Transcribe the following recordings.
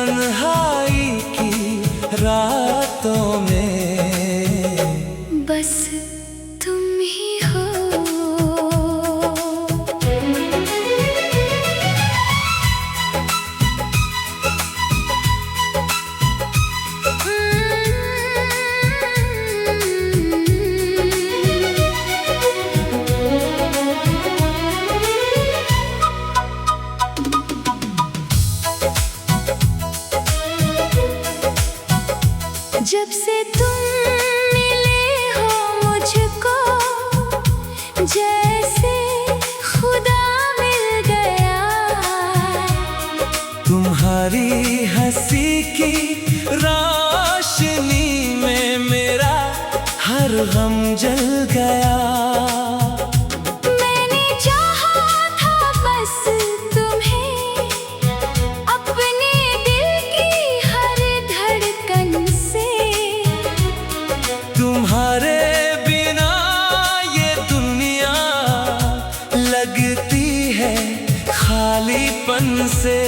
तन्हाई की रातों में बस तुम ही हो। जब से तुम मिले हो मुझको, जैसे खुदा मिल गया। तुम्हारी हंसी की रोशनी में मेरा हर गम जल गया। मैंने चाहा था बस तुम्हें, अपने दिल की हर धड़कन से। तुम्हारे बिना ये दुनिया लगती है खालीपन से।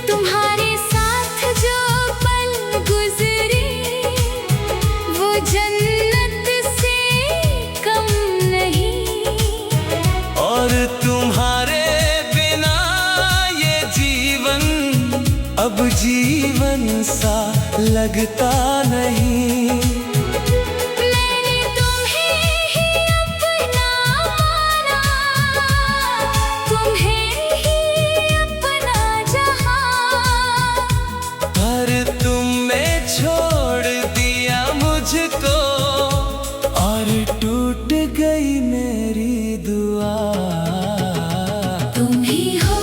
तुम्हारे साथ जो पल गुजरे वो जन्नत से कम नहीं। और तुम्हारे बिना ये जीवन अब जीवन सा लगता नहीं। मैंने तुम्हें ही अपना माना, तुम्हें ही अपना जहां। पर तुमने छोड़ दिया मुझको और टूट गई मेरी दुआ। तुम ही हो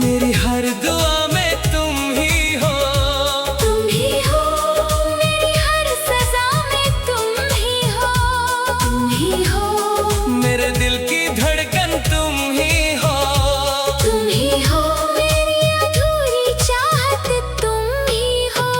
मेरी हर दुआ में तुम ही हो। तुम ही हो मेरी हर सजा में तुम ही हो। तुम ही हो मेरे दिल की धड़कन तुम ही हो। तुम ही हो मेरी अधूरी चाहत तुम ही हो।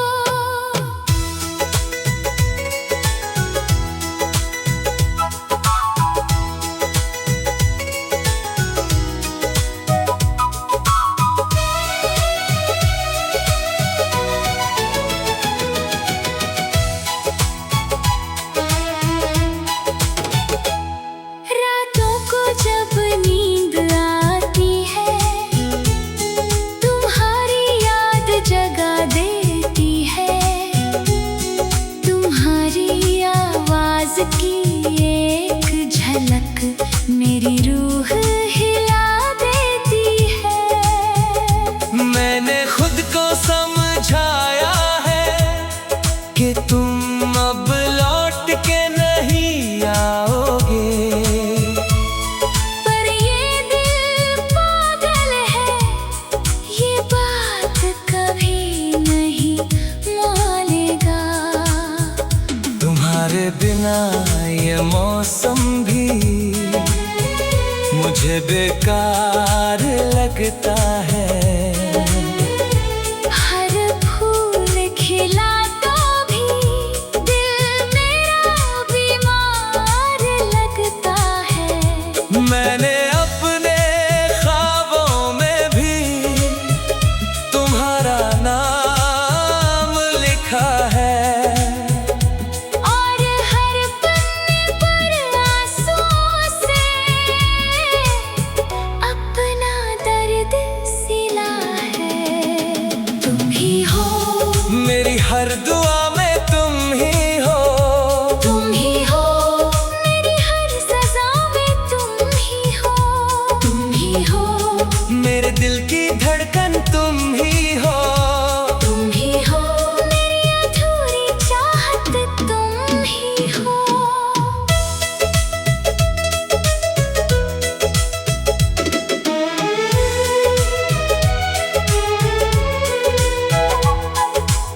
रातों को जब नींद आती है, तुम्हारी याद जगा देती है। तुम्हारी आवाज की एक झलक मेरी रूह हिला देती है। मैंने खुद को समझाया है कि तुम अब लौट के नहीं आओगे। पर ये दिल पागल है, ये बात कभी नहीं मानेगा। तुम्हारे बिना ये मौसम भी मुझे बेकार लगता है। हर फूल खिला तो भी दिल मेरा बीमार लगता है। मैंने अपने ख्वाबों में भी तुम्हारा नाम लिखा है। और हर पन्ने पर आंसुओं से अपना दर्द सिला है। तुम ही हो मेरी हर दुआ में तुम ही हो। तुम ही हो मेरी हर सजा में तुम ही हो। तुम ही हो मेरे दिल की धड़कन तुम ही हो। तुम ही हो मेरी अधूरी चाहत तुम ही हो।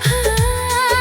हाँ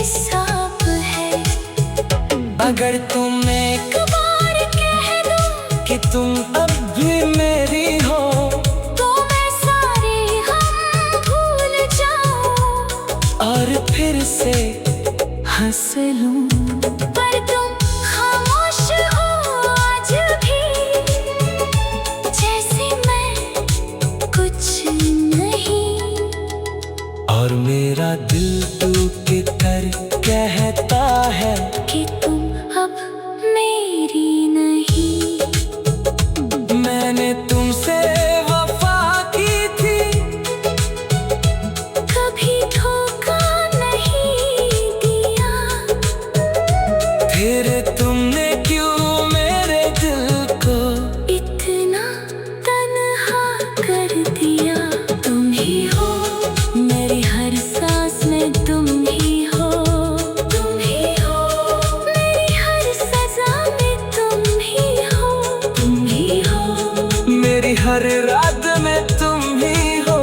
सांप है। अगर तुम एक बार कह दो कि तुम अब भी मेरी हो, तो मैं सारे हम भूल जाऊं और फिर से हंस लूं। पर तुम खामोश हो आज भी, जैसे मैं कुछ नहीं। और मेरा दिल टूट कर कहता है कि तुम अब मेरी नहीं। मैंने तुमसे वफा की थी, कभी धोखा नहीं दिया। फिर तुमने क्यों मेरे दिल को इतना तन्हा कर दिया। तुम ही हो मेरी हर सांस में, तुम ही हो। तुम ही हो मेरी हर सजा में, तुम ही हो। तुम ही हो मेरी हर रात में, तुम ही हो।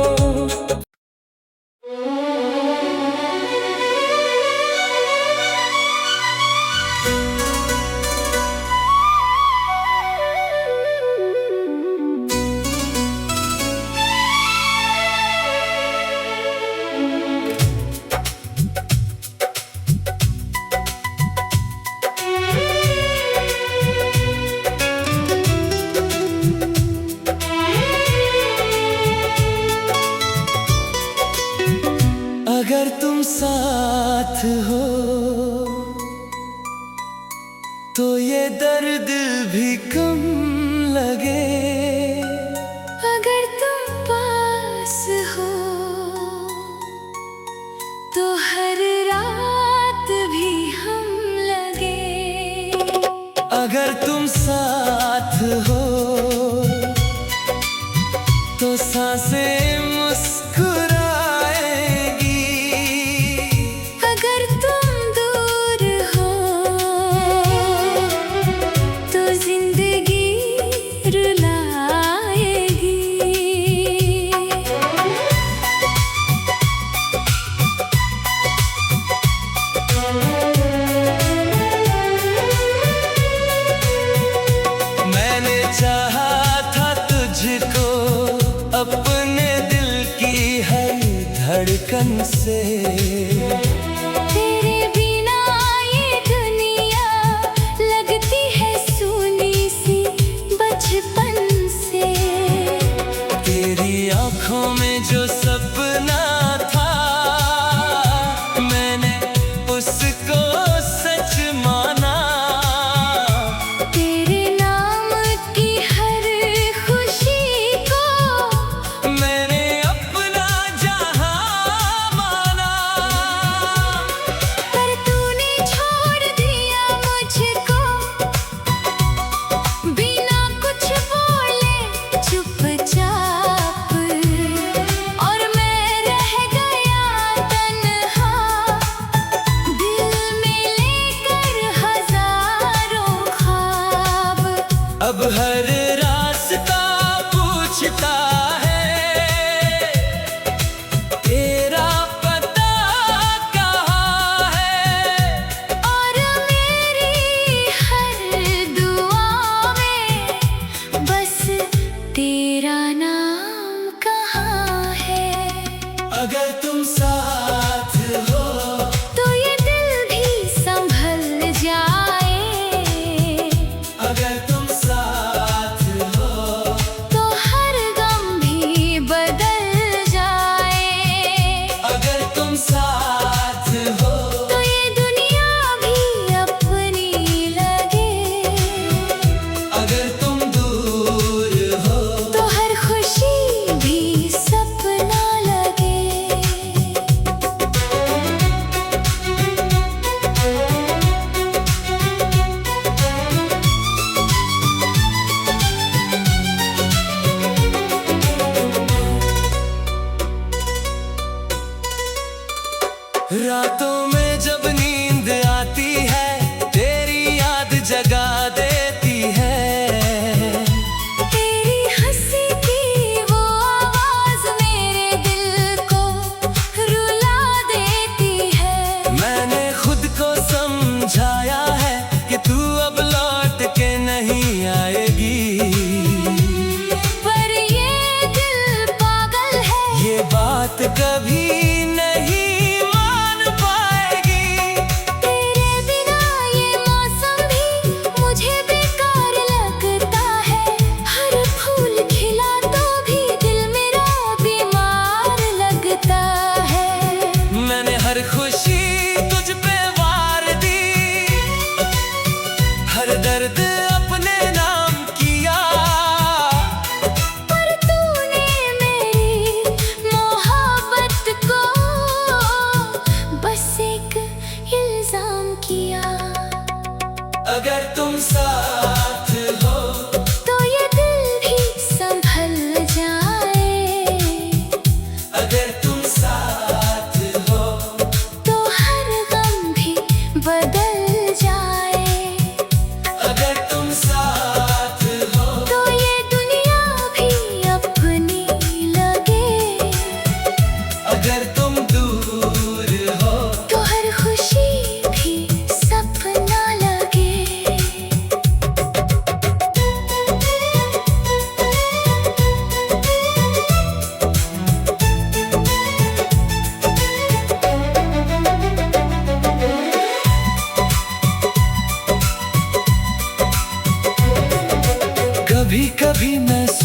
अगर तुम साथ हो तो ये दर्द भी कम लगे। अगर तुम पास हो तो हर रात भी हम लगे। अगर तुम साथ हो तो सांसें मुस्कुराएगी। अगर तुम दूर हो तो जिंदगी रुलाएगी। मैंने चाहा था तुझको अपने दिल की हर धड़कन से। तेरे बिना ये दुनिया लगती है सूनी सी बचपन से। तेरी आंखों में जो सपना था, मैंने उसको सच माना। तेरे नाम की हर खुशी को मैंने अपना जहां माना। पर तूने छोड़ दिया मुझको बिना कुछ बोले चुपचाप। और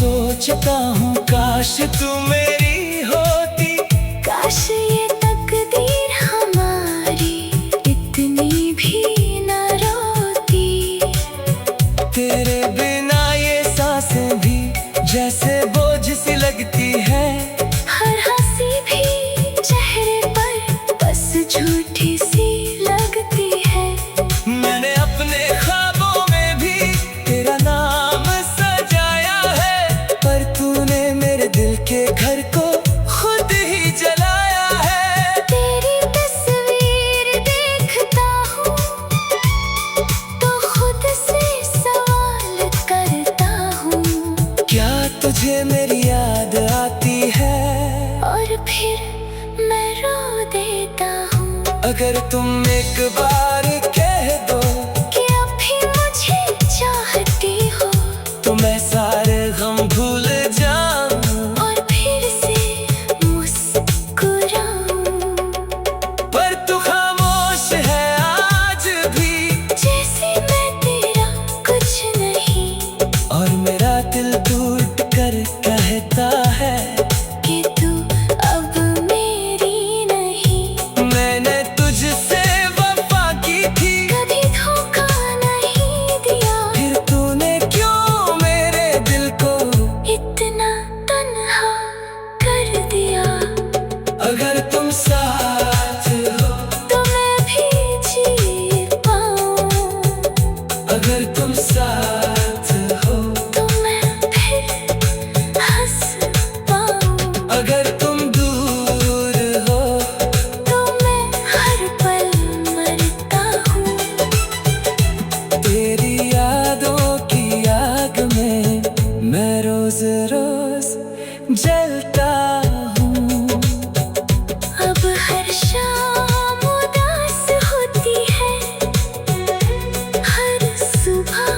सोचता हूँ काश तू मेरी होती। काश ये तकदीर हमारी इतनी भी न रोती। तेरे बिना ये सांसें भी जैसे बोझ सी लगती है। हर हंसी भी चेहरे पर बस झूठी सी लगती है। मैंने अपने ख्वाबों में भी तेरा नाम सजाया है, पर तूने मेरे दिल के घर को खुद ही जलाया है। तेरी तस्वीर देखता हूँ तो खुद से सवाल करता हूँ, क्या तुझे मेरी याद आती है? और फिर मैं रो देता हूँ। अगर तुम एक बार कह दो कि अभी मुझे चाहती हो, तो मैं सारे गम भूल जाऊं और फिर से मुस्कुराऊं। पर तू खामोश है आज भी, जैसे मैं तेरा कुछ नहीं, और मेरा दिल टूट कर कहता है कि तू अब मेरी नहीं। मैंने तुझसे वफा की थी, कभी धोखा नहीं दिया, फिर तूने क्यों मेरे दिल को इतना तन्हा कर दिया। अगर तुम साथ हो तो मैं भी जी पाऊं, अगर तुम साथ हो तो मैं फिर हंस पाऊं। अगर तुम दूर हो तो मैं हर पल मरता हूँ। तेरी यादों की आग में मैं रोज रोज जलता हूँ। अब हर शाम उदास होती है, हर सुबह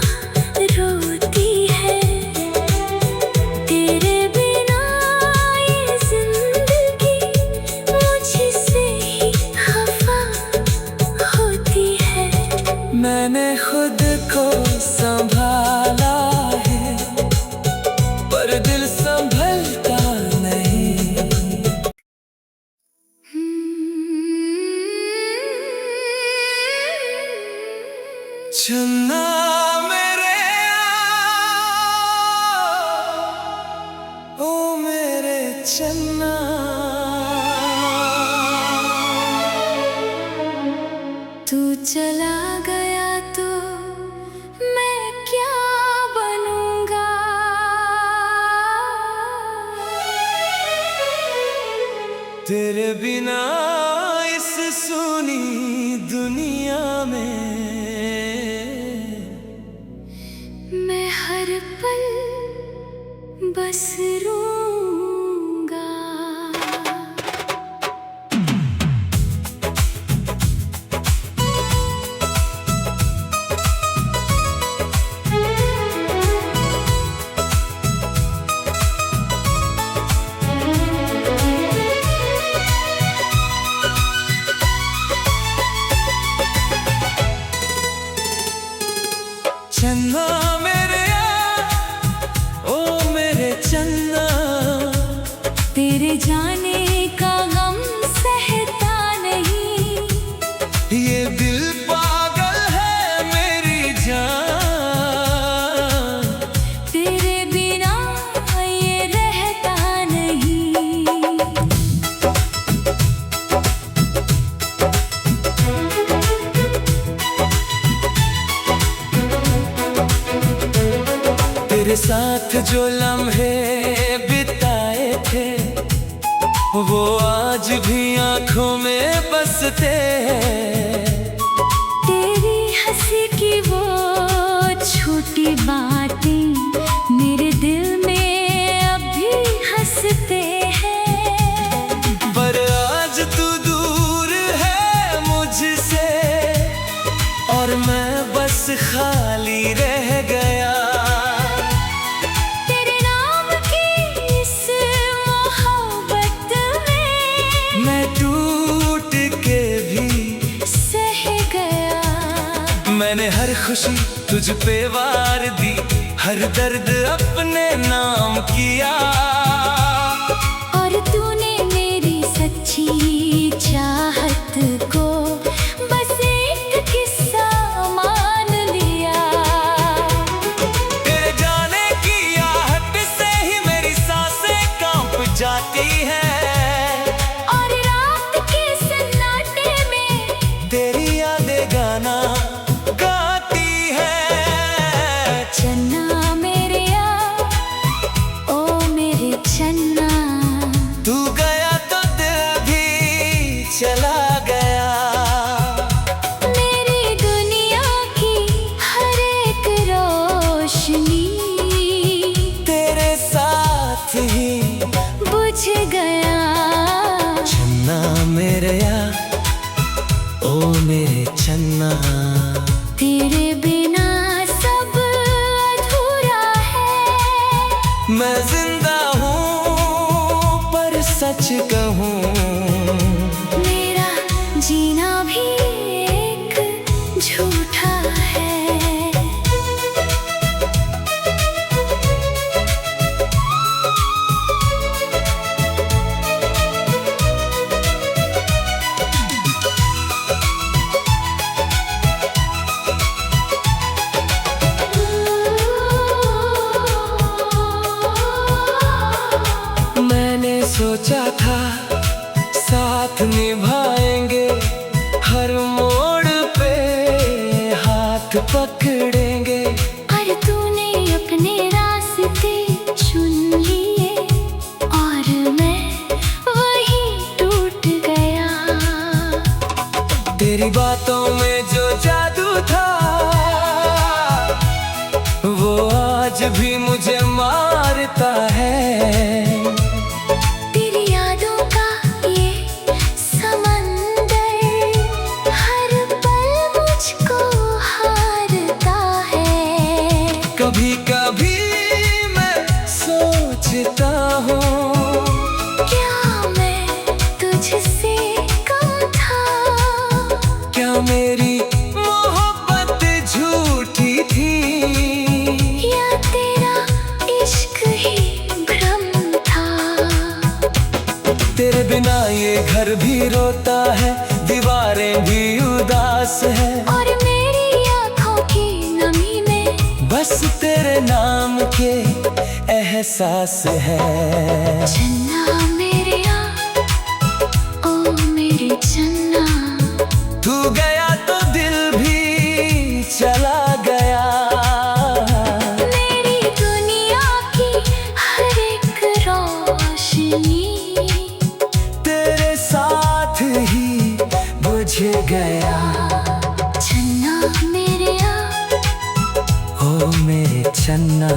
रोती है। तेरे बिना ये जिंदगी मुझसे ही खफा होती है। मैंने खुद को संभाला है, पर दिल संभलता नहीं। चन्ना मेरे ओ मेरे चन्ना, तू चला गया तो मैं क्या बनूंगा। तेरे बिना इस सूनी दुनिया में मैं हर पल बस रोऊंगा। चन्ना मेरे ओ मेरे चन्ना, तेरे जाने का गम सहता नहीं। ये दिल पागल है मेरी जान, तेरे बिना ये रहता नहीं। तेरे साथ जो लम्हे बिताए थे, वो आज भी आंखों में बसते हैं। तेरी हंसी की वो छोटी बातें मेरे दिल में अब भी हंसते हैं। पर आज तू दूर है मुझसे, और मैं बस खाली रह गया। तेरे नाम की इस मोहब्बत में मैं टूट के भी सह गया। मैंने हर खुशी तुझ पे वार दी, हर दर्द अपने नाम किया। और तूने मेरी सच्ची चाहत को बस एक किस्सा मान लिया। तेरे जाने की आहट से ही मेरी सांसें कांप जाती है। और रात के सन्नाटे में तेरी यादें गाना गाती है। चन्ना मेरे या, ओ मेरे चन्ना, तू गया तो दिल भी चला गया। मेरी दुनिया की हर एक रोशनी तेरे साथ ही बुझ गया। चन्ना मेरे या, ओ मेरे चन्ना, तेरे बिना सब अधूरा है। मैं जिंदा हूँ पर सच कहूँ मेरा जीना भी एक झूठा है। मैंने सोचा था साथ निभाएंगे, हर मोड़ पे हाथ पकड़ेंगे। और तूने अपने रास्ते चुन लिए और मैं वही टूट गया। तेरी बातों में जो जादू था वो आज भी मुझे मारता है। तेरी यादों का ये समंदर हर पल मुझको हारता है। कभी कभी मैं सोचता हूँ क्या मैं तुझसे कम था? क्या मेरी मोहब्बत झूठी थी? या तेरा इश्क ही भ्रम था? तेरे बिना ये घर भी रोता है, दीवारें भी उदास है। और मेरी आँखों की नमी में बस तेरे नाम के एहसास है। चन्ना मेरे या, ओ मेरे चन्ना, तू गया तो दिल भी चला गया। मेरी दुनिया की हर एक रोशनी तेरे साथ ही बुझ गया। चन्ना मेरे या, ओ मेरे चन्ना,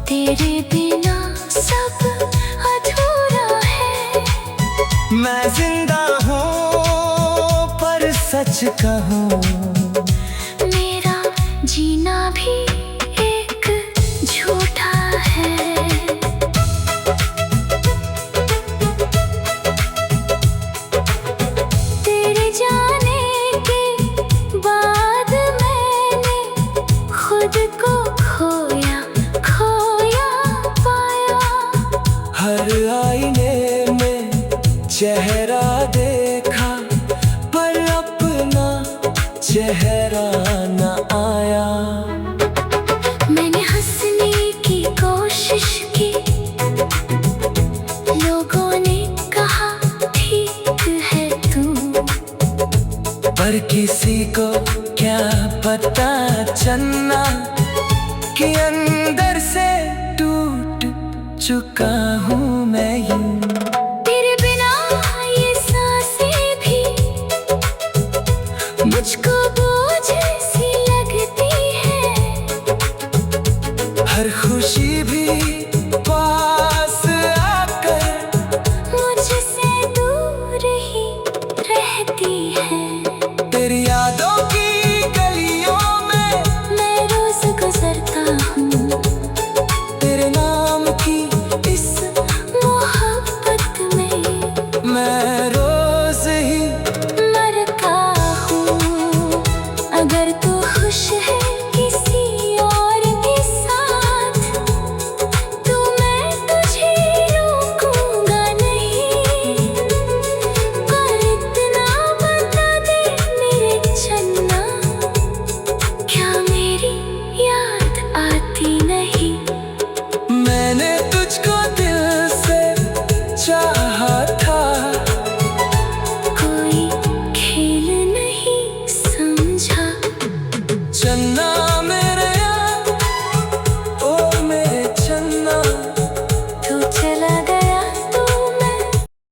तेरे बिना सब अधूरा है। मैं जिंदा हूँ पर सच कहूँ मेरा जीना भी एक झूठा है। तेरे जाने के बाद मैंने खुद को खोया खोया पाया। हर आईने में चेहरा देखा पर अपना चेहरा न आया। मैंने हंसने की कोशिश की, लोगों ने कहा ठीक है तू। पर किसी को क्या पता चन्ना कि अंदर से टूट चुका हूँ मैं यूं।